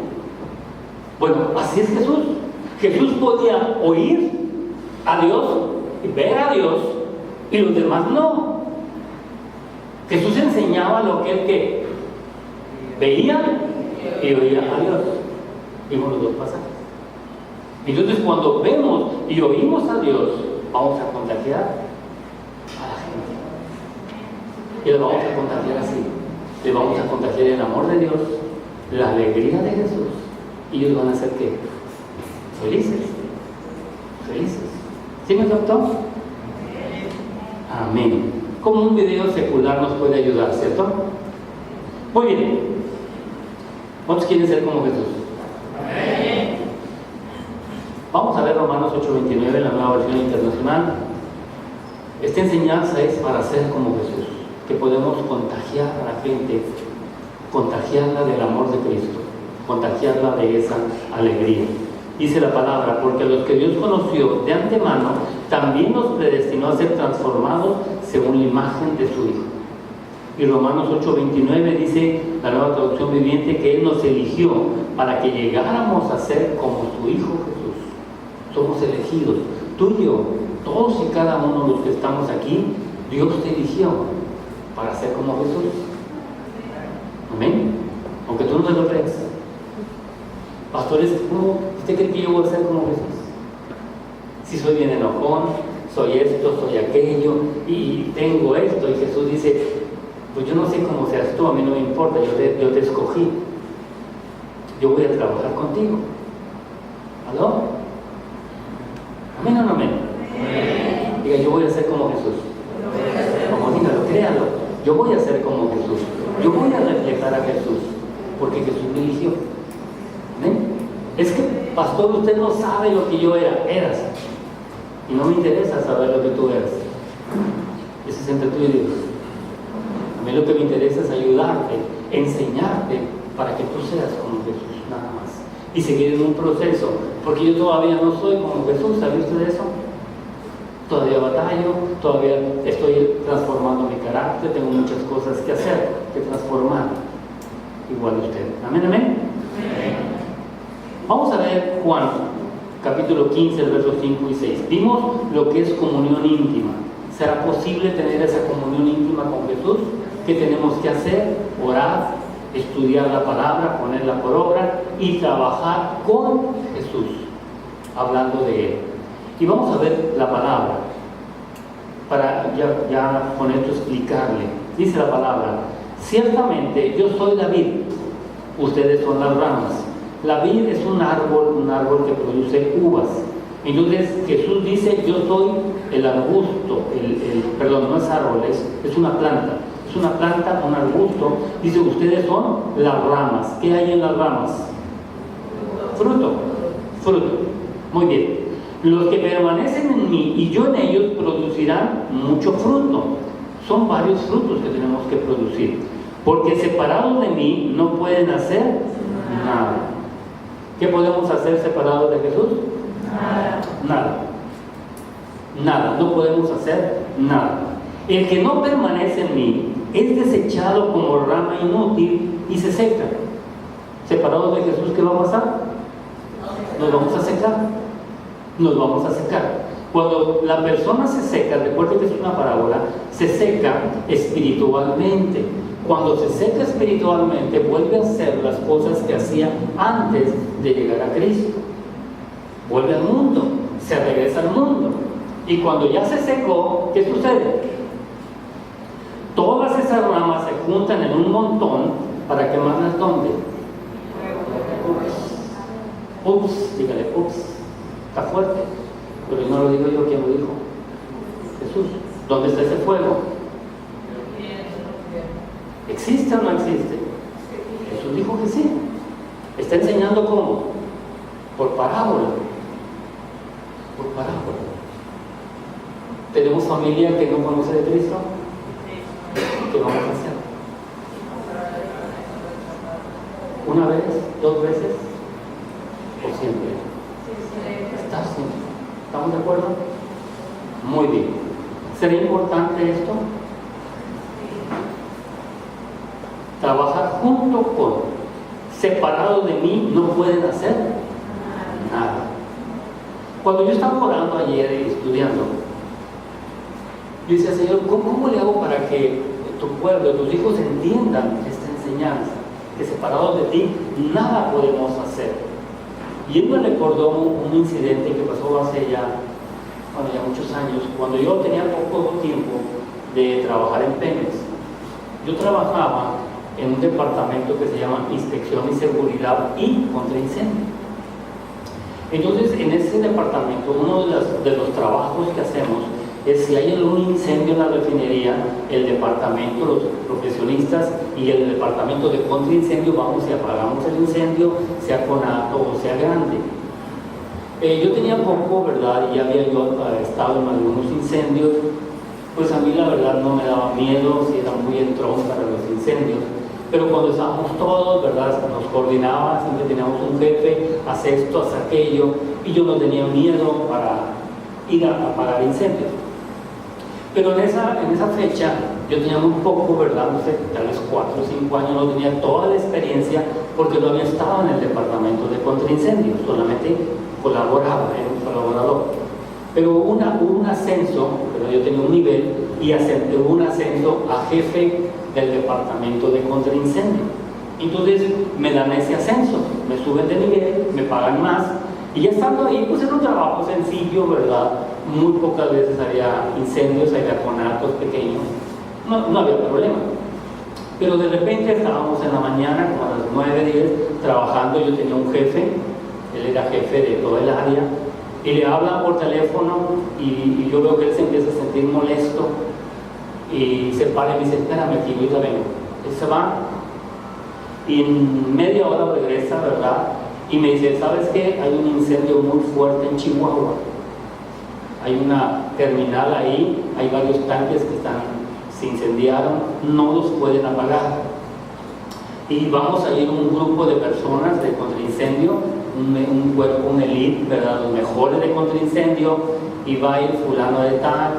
Bueno, así es Jesús. Jesús podía oír a Dios y ver a Dios, y los demás no. Jesús enseñaba lo que él veía y oía a Dios. Vimos los dos pasajes. Entonces, cuando vemos y oímos a Dios, vamos a contagiar a la gente. Y le vamos a contagiar así. Le vamos a contagiar el amor de Dios, la alegría de Jesús. Y ellos van a ser ¿qué? Felices. Felices. ¿Sí me captó? Amén. Como un video secular nos puede ayudar, ¿cierto? Muy bien. ¿Cuántos quieren ser como Jesús? Amén. Vamos a ver Romanos 8:29, la nueva versión internacional. Esta enseñanza es para ser como Jesús, que podemos contagiar a la gente, contagiarla del amor de Cristo, contagiarla de esa alegría. Dice la palabra, porque a los que Dios conoció de antemano, también los predestinó a ser transformados según la imagen de su Hijo. Y Romanos 8:29 dice, la nueva traducción viviente, que Él nos eligió para que llegáramos a ser como su Hijo Jesús. Somos elegidos, tú y yo, todos y cada uno de los que estamos aquí, Dios te eligió para ser como Jesús. Amén. Aunque tú no me lo creas. Pastores, ¿cómo usted cree que yo voy a ser como Jesús? Si soy bien enojón, soy esto, soy aquello, y tengo esto, y Jesús dice, pues yo no sé cómo seas tú, a mí no me importa, yo te escogí, yo voy a trabajar contigo. ¿Aló? ¿Amén o no amén? Diga, yo voy a ser como Jesús. Como dígalo, créalo, yo voy a ser como Jesús, yo voy a reflejar a Jesús. porque Jesús me eligió. ¿Ven? Es que, pastor, usted no sabe lo que yo eras. Y no me interesa saber lo que tú eres. Eso es entre tú y Dios. A mí lo que me interesa es ayudarte, enseñarte para que tú seas como Jesús, nada más. Y seguir en un proceso, porque yo todavía no soy como Jesús. ¿Sabe usted de eso? Todavía batallo, todavía estoy transformando mi carácter, tengo muchas cosas que hacer, que transformar. Igual usted. Amén, amén. Amén. Vamos a ver Juan, capítulo 15, versos 5 y 6. Vimos lo que es comunión íntima. ¿Será posible tener esa comunión íntima con Jesús? ¿Qué tenemos que hacer? Orar, estudiar la palabra, ponerla por obra y trabajar con Jesús, hablando de Él. Y vamos a ver la palabra, para ya con esto explicarle. Dice la palabra: ciertamente yo soy la vid, ustedes son las ramas. La vid es un árbol que produce uvas. Entonces Jesús dice: yo soy el arbusto, perdón, no es árbol, es una planta. Es una planta, un arbusto. Dice: ustedes son las ramas. ¿Qué hay en las ramas? Fruto. Muy bien. Los que permanecen en mí y yo en ellos producirán mucho fruto. Son varios frutos que tenemos que producir. Porque separados de mí no pueden hacer nada. ¿Qué podemos hacer separados de Jesús? Nada. No podemos hacer nada. El que no permanece en mí es desechado como rama inútil y se seca. Separados de Jesús, ¿qué va a pasar? Nos vamos a secar. Cuando la persona se seca, recuerden que es una parábola, se seca espiritualmente. Cuando se seca espiritualmente, vuelve a hacer las cosas que hacía antes de llegar a Cristo. Vuelve al mundo, se regresa al mundo. Y cuando ya se secó, ¿qué sucede? Todas esas ramas se juntan en un montón para quemarlas ¿dónde? Dígale, está fuerte, pero no lo digo yo, ¿quién lo dijo? Jesús. ¿Dónde está ese fuego? ¿Existe o no existe? Jesús dijo que sí. Está enseñando cómo. Por parábola. ¿Tenemos familia que no conoce de Cristo? ¿Qué vamos a hacer? ¿Una vez? ¿2 veces? ¿O siempre? Estar siempre. ¿Estamos de acuerdo? Muy bien. ¿Será importante esto? Trabajar junto con. Separados de mí no pueden hacer nada. Cuando yo estaba orando ayer y estudiando, yo decía: Señor, ¿cómo le hago para que tu pueblo, tus hijos entiendan esta enseñanza? Que separados de ti nada podemos hacer. Y él me recordó un incidente que pasó hace ya muchos años, cuando yo tenía poco tiempo de trabajar en Pemex. Yo trabajaba en un departamento que se llama Inspección y Seguridad y Contraincendio. Entonces, en ese departamento, uno de los trabajos que hacemos es, si hay algún incendio en la refinería, el departamento, los profesionistas y el departamento de contraincendio vamos y apagamos el incendio, sea conato o sea grande. Yo tenía poco, ¿verdad? Y ya había yo estado en algunos incendios. Pues a mí la verdad no me daba miedo, si era muy entrón para los incendios. Pero cuando estábamos todos, ¿verdad? Nos coordinaba, siempre teníamos un jefe, haz esto, haz aquello, y yo no tenía miedo para ir a apagar incendios. Pero en esa fecha yo tenía muy poco, ¿verdad? No sé, tal vez 4 o 5 años, no tenía toda la experiencia porque no había estado en el departamento de contraincendios, solamente colaboraba, era un colaborador. Pero hubo un ascenso, ¿verdad? Yo tenía un nivel y hubo un ascenso a jefe del departamento de contraincendio. Entonces me dan ese ascenso, me suben de nivel, me pagan más, y ya estando ahí, pues era un trabajo sencillo, ¿verdad? Muy pocas veces había incendios, había conatos pequeños, no había problema. Pero de repente estábamos en la mañana, como a las 9, 10, trabajando. Yo tenía un jefe, él era jefe de toda el área, y le hablan por teléfono, y yo veo que él se empieza a sentir molesto, y se para y me dice: espérame aquí, ahorita vengo. Él se va, Y en media hora regresa, ¿verdad? Y me dice, ¿sabes qué? Hay un incendio muy fuerte en Chihuahua. Hay una terminal ahí, hay varios tanques que se incendiaron, no los pueden apagar. Y vamos a ir un grupo de personas de contraincendio, un cuerpo, un elite, ¿verdad? Los mejores de contraincendio, y va a ir fulano de tal,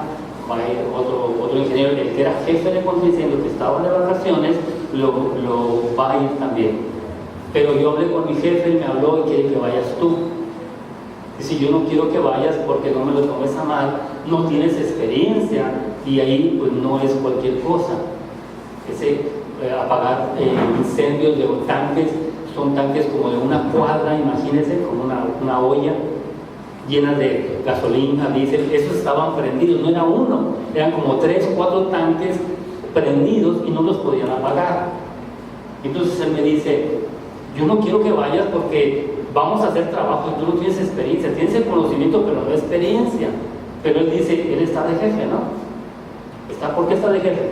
va a ir otro ingeniero, el que era jefe de contraincendio, que estaba de vacaciones, lo va a ir también. Pero yo hablé con mi jefe, él me habló y quiere que vayas tú. Dice, yo no quiero que vayas porque no me lo tomes a mal, no tienes experiencia y ahí pues no es cualquier cosa. Apagar incendios de tanques, son tanques como de una cuadra, imagínense, como una olla llena de gasolina, diésel, esos estaban prendidos, no era uno, eran como 3, 4 tanques prendidos y no los podían apagar. Entonces él me dice, yo no quiero que vayas porque vamos a hacer trabajo y tú no tienes experiencia, tienes el conocimiento pero no experiencia. Pero él dice, él está de jefe, ¿no? ¿Por qué está de jefe?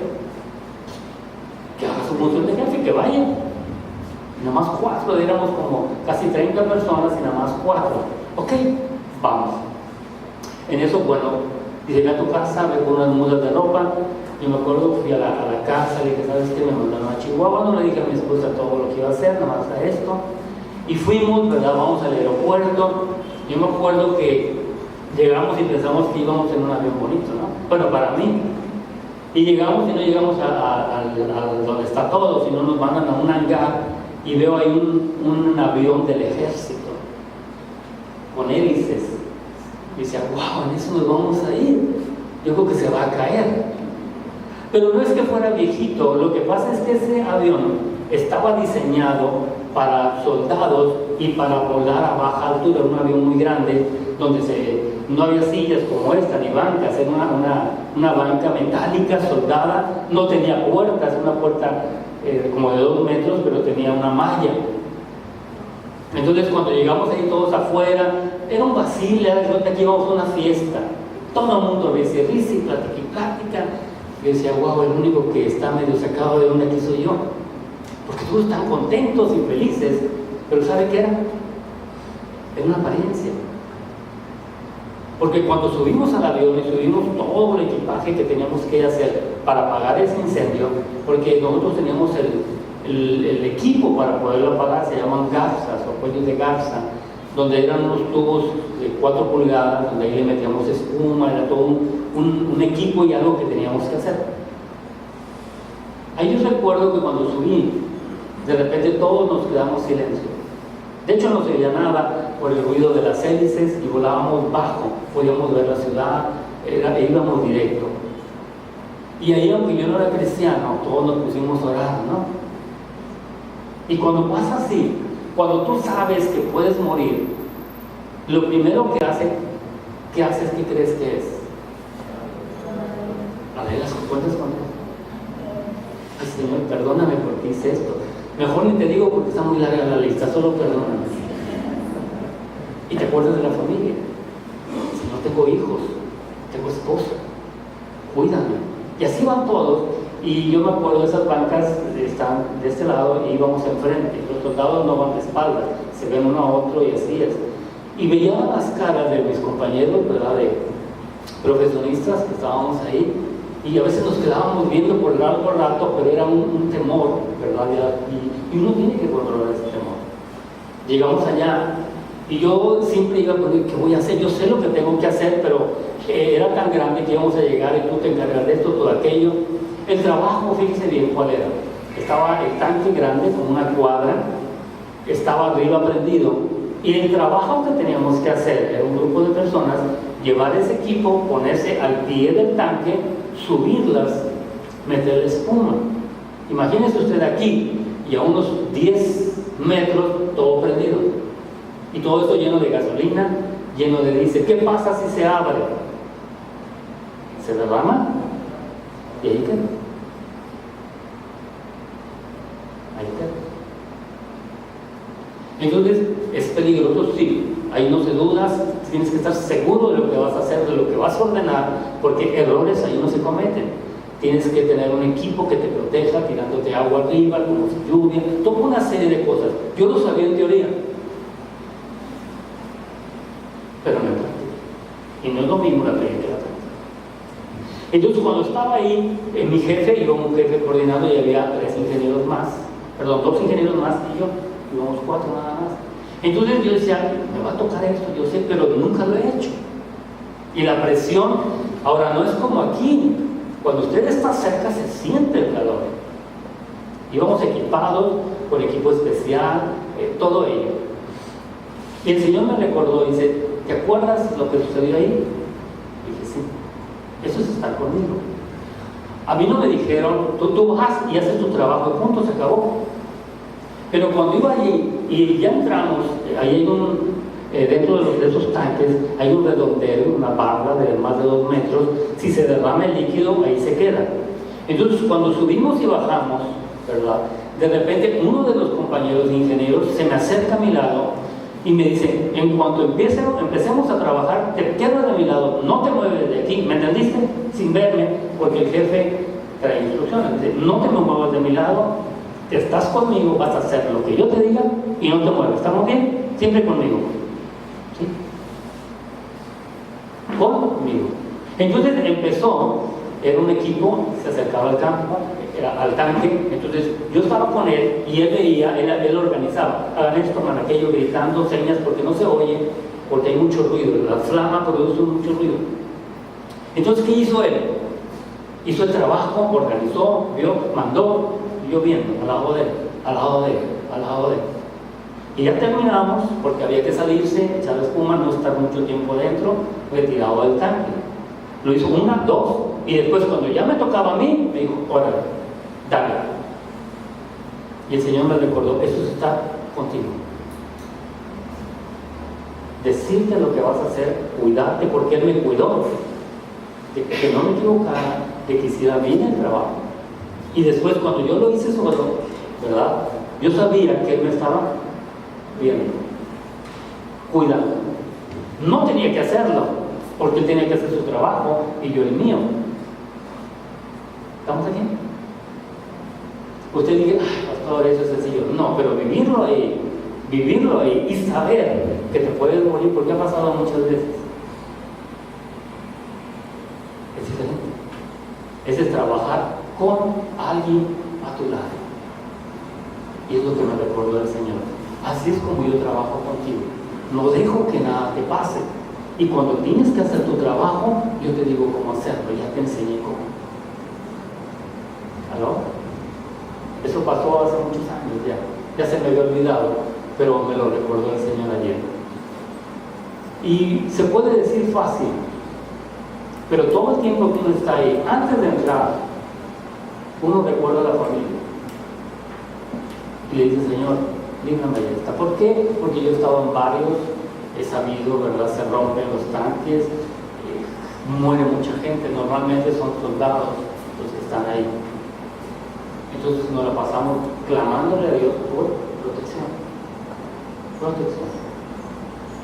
Que haga su función de jefe, que vaya. Y nada más 4, éramos como casi 30 personas y nada más 4. Ok, vamos. En eso, bueno, dice, ve a tu casa, ve con unas mudas de ropa. Yo me acuerdo que fui a la casa, le dije, ¿sabes qué? Me mandaron a Chihuahua, no le dije a mi esposa todo lo que iba a hacer, nada más a esto. Y fuimos, ¿verdad? Vamos al aeropuerto. Yo me acuerdo que llegamos y pensamos que íbamos en un avión bonito, ¿no? Bueno, para mí. Y llegamos y no llegamos a donde está todo, sino nos mandan a un hangar y veo ahí un avión del ejército con hélices. Y decía, wow, en eso nos vamos a ir. Yo creo que se va a caer. Pero no es que fuera viejito, lo que pasa es que ese avión estaba diseñado para soldados y para volar a baja altura, un avión muy grande, donde no había sillas como esta, ni bancas, era una banca metálica soldada, no tenía puertas, una puerta como de 2 metros, pero tenía una malla. Entonces cuando llegamos ahí todos afuera, era un vacile, aquí íbamos a una fiesta, todo el mundo me decía, risa y plática. Yo decía, wow, el único que está medio sacado de onda aquí soy yo, porque todos están contentos y felices, pero ¿sabe qué era? Era una apariencia. Porque cuando subimos al avión y subimos todo el equipaje que teníamos que hacer para apagar ese incendio, porque nosotros teníamos el equipo para poderlo apagar, se llaman garzas o cuellos de garza, donde eran unos tubos de 4 pulgadas, donde ahí le metíamos espuma, era todo un equipo y algo que teníamos que hacer. Ahí yo recuerdo que cuando subí, de repente todos nos quedamos silencio. De hecho no se veía nada por el ruido de las hélices y volábamos bajo, podíamos ver la ciudad, íbamos directo. Y ahí, aunque yo no era cristiano, todos nos pusimos a orar, ¿no? Y cuando pasa así, cuando tú sabes que puedes morir, lo primero que haces, ¿qué crees que es? A ver, las cuentas con Dios. Ay, Señor, perdóname porque hice esto. Mejor ni te digo porque está muy larga la lista, solo perdóname. Y te acuerdas de la familia. Si no tengo hijos, tengo esposa, cuídame. Y así van todos. Y yo me acuerdo de esas bancas, están de este lado y íbamos enfrente. Los soldados no van de espaldas, se ven uno a otro y así es. Y veía las caras de mis compañeros, ¿verdad? De profesionistas que estábamos ahí. Y a veces nos quedábamos viendo por largo rato, pero era un temor, ¿verdad? Y uno tiene que controlar ese temor. Llegamos allá y yo siempre iba a poner, ¿qué voy a hacer? Yo sé lo que tengo que hacer, pero era tan grande que íbamos a llegar y tú te encargas de esto, todo aquello. El trabajo, fíjese bien cuál era. Estaba el tanque grande, como una cuadra, estaba arriba prendido. Y el trabajo que teníamos que hacer era un grupo de personas, llevar ese equipo, ponerse al pie del tanque, subirlas, meter espuma. Imagínese usted aquí y a unos 10 metros todo prendido. Y todo esto lleno de gasolina, lleno de diésel. ¿Qué pasa si se abre? Se derrama y ahí queda. Ahí queda. Entonces, ¿es peligroso? Sí. Ahí no se dudas, tienes que estar seguro de lo que vas a hacer, de lo que vas a ordenar, porque errores ahí no se cometen. Tienes que tener un equipo que te proteja, deja tirándote agua arriba, como si lluvia, toda una serie de cosas. Yo lo sabía en teoría, pero no en práctica. Y no es lo mismo la teoría que la práctica. Entonces, cuando estaba ahí, mi jefe, iba un jefe coordinado y había 2 ingenieros más y yo, íbamos 4 nada más. Entonces yo decía, me va a tocar esto, yo sé, pero nunca lo he hecho. Y la presión, ahora no es como aquí, cuando usted está cerca se siente el calor. Íbamos equipados con equipo especial, todo ello. Y el Señor me recordó, dice, ¿te acuerdas lo que sucedió ahí? Dije, sí, eso es estar conmigo. A mí no me dijeron, tú vas y haces tu trabajo y punto, se acabó. Pero cuando iba allí y ya entramos, ahí hay dentro de esos tanques hay un redondel, una barra de más de 2 metros. Si se derrama el líquido, ahí se queda. Entonces, cuando subimos y bajamos, ¿verdad? De repente, uno de los compañeros de ingenieros se me acerca a mi lado y me dice, en cuanto empecemos a trabajar, te quedas de mi lado, no te mueves de aquí, ¿me entendiste? Sin verme, porque el jefe trae instrucciones, dice, no te muevas de mi lado, estás conmigo, vas a hacer lo que yo te diga y no te mueves, ¿estamos bien? Siempre conmigo. ¿Sí? Conmigo. Entonces empezó, era un equipo, se acercaba al campo, al tanque, entonces yo estaba con él y él veía, él organizaba, hagan esto, hagan aquello, gritando señas porque no se oye, porque hay mucho ruido, la flama produce mucho ruido. Entonces, ¿qué hizo él? Hizo el trabajo, organizó, vio, mandó, y yo viendo, al lado de él. Y ya terminamos, porque había que salirse, echar la espuma, no estar mucho tiempo dentro, retirado del tanque. Lo hizo 1, 2, y después cuando ya me tocaba a mí, me dijo, órale, dale. Y el Señor me recordó, eso está contigo. Decirte lo que vas a hacer, cuidarte, porque Él me cuidó, de que no me equivocara, de que hiciera bien el trabajo. Y después cuando yo lo hice solo, ¿verdad? Yo sabía que Él me estaba viendo, cuidando. No tenía que hacerlo, porque Él tenía que hacer su trabajo y yo el mío. ¿Estamos aquí? Usted dice, pastor, eso es sencillo. No, pero vivirlo ahí y saber que te puedes morir, porque ha pasado muchas veces. Es diferente. Ese es trabajar con alguien a tu lado. Y es lo que me recordó el Señor. Así es como yo trabajo contigo. No dejo que nada te pase. Y cuando tienes que hacer tu trabajo, yo te digo cómo hacerlo. Ya te enseñé cómo. ¿Aló? Eso pasó hace muchos años ya. Ya se me había olvidado, pero me lo recordó el Señor ayer. Y se puede decir fácil, pero todo el tiempo que uno está ahí, antes de entrar, uno recuerda a la familia. Y le dice, Señor, líbrame de esta. ¿Por qué? Porque yo he estado en varios, he sabido, ¿verdad? Se rompen los tanques, muere mucha gente, normalmente son soldados los que están ahí. Entonces nos la pasamos clamándole a Dios por protección.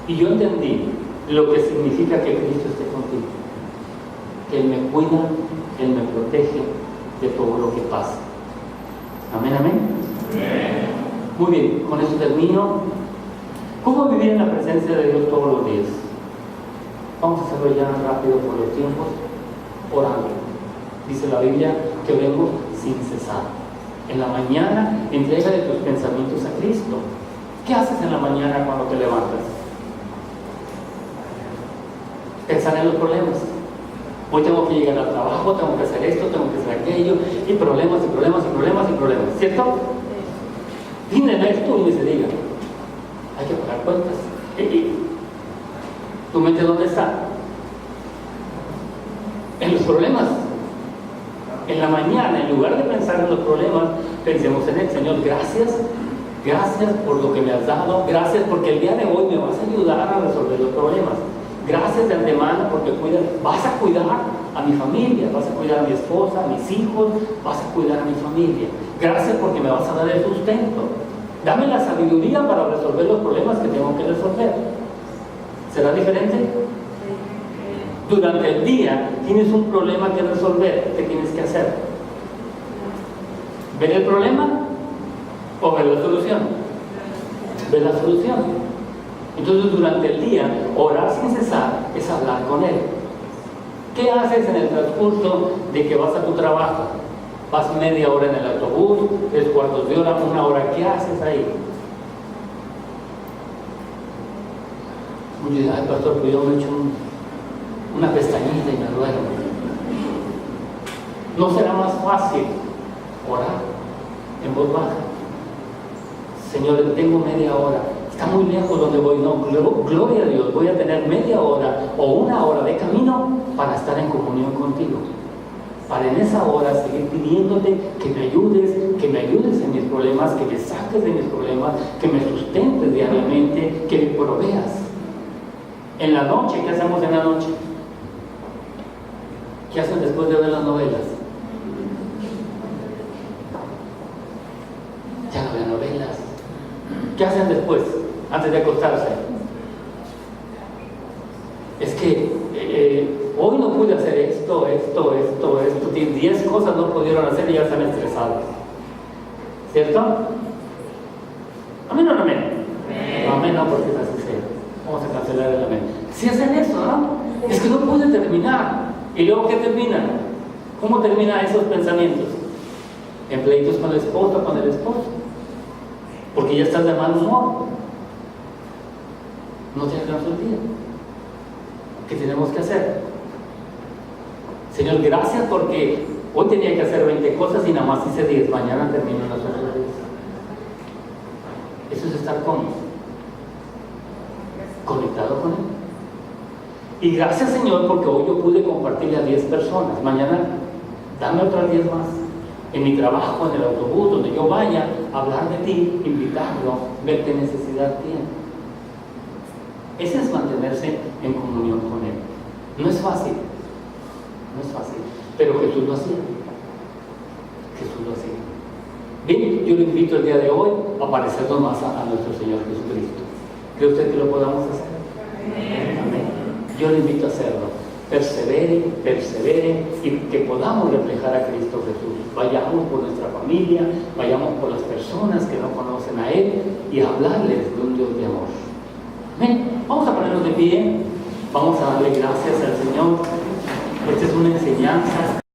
Y yo entendí lo que significa que Cristo esté contigo, que Él me cuida, Él me protege de todo lo que pasa. Amén, amén. Amén. Muy bien, con esto termino. ¿Cómo vivir en la presencia de Dios todos los días? Vamos a hacerlo ya rápido por los tiempos, orando. Dice la Biblia que oremos sin cesar. En la mañana, entrega de tus pensamientos a Cristo. ¿Qué haces en la mañana cuando te levantas? Pensar en los problemas. Hoy tengo que llegar al trabajo, tengo que hacer esto, tengo que hacer aquello, y problemas, ¿cierto? Dime esto y se diga, hay que pagar cuentas. ¿Tu mente dónde está? En los problemas. En la mañana, en lugar de pensar en los problemas, pensemos en el Señor. Gracias por lo que me has dado. Gracias porque el día de hoy me vas a ayudar a resolver los problemas. Gracias de antemano porque vas a cuidar a mi familia, vas a cuidar a mi esposa, a mis hijos, vas a cuidar a mi familia. Gracias porque me vas a dar el sustento. Dame la sabiduría para resolver los problemas que tengo que resolver. ¿Será diferente? Durante el día tienes un problema que resolver. ¿Qué tienes que hacer? ¿Ver el problema o ver la solución? Ver la solución. Entonces, durante el día, orar sin cesar es hablar con Él. ¿Qué haces en el transcurso de que vas a tu trabajo? Vas media hora en el autobús, 3/4 de hora, 1 hora. ¿Qué haces ahí? Muchos dicen, ay, pastor, pues yo me echo una pestañita y me duermo. ¿No será más fácil orar en voz baja? Señor, tengo media hora. Está muy lejos donde voy. No, gloria a Dios, voy a tener media hora o 1 hora de camino para estar en comunión contigo. Para en esa hora seguir pidiéndote que me ayudes en mis problemas, que me saques de mis problemas, que me sustentes diariamente, que me proveas. En la noche, ¿qué hacemos en la noche? ¿Qué hacen después de ver las novelas? Ya no ven novelas. ¿Qué hacen después, antes de acostarse? Es que hoy no pude hacer esto. 10 cosas no pudieron hacer y ya están estresados. ¿Cierto? ¿Amén o no amén? No, amén no, porque es así sea. Vamos a cancelar el amén. Si hacen eso, ¿no? Es que no pude terminar. ¿Y luego qué termina? ¿Cómo terminan esos pensamientos? En pleitos con la esposa, con el esposo. Porque ya estás de mal humor. No te alcanzó el día. ¿Qué tenemos que hacer? Señor, gracias porque hoy tenía que hacer 20 cosas y nada más hice 10. Mañana termino las otras 10. Eso es estar conectado con Él. Y gracias, Señor, porque hoy yo pude compartirle a 10 personas. Mañana dame otras 10 más. En mi trabajo, en el autobús, donde yo vaya, a hablar de ti, invitarlo, ver qué necesidad tiene. Ese es mantenerse en comunión con Él. No es fácil, pero Jesús lo hacía. Bien, yo lo invito el día de hoy a parecernos más a nuestro Señor Jesucristo. ¿Cree usted que lo podamos hacer? Amén. Yo lo invito a hacerlo. Persevere y que podamos reflejar a Cristo Jesús. Vayamos por nuestra familia, vayamos por las personas que no conocen a Él y hablarles de un Dios de amor. Amén. Vamos a ponernos de pie, vamos a darle gracias al Señor. Esta es una enseñanza.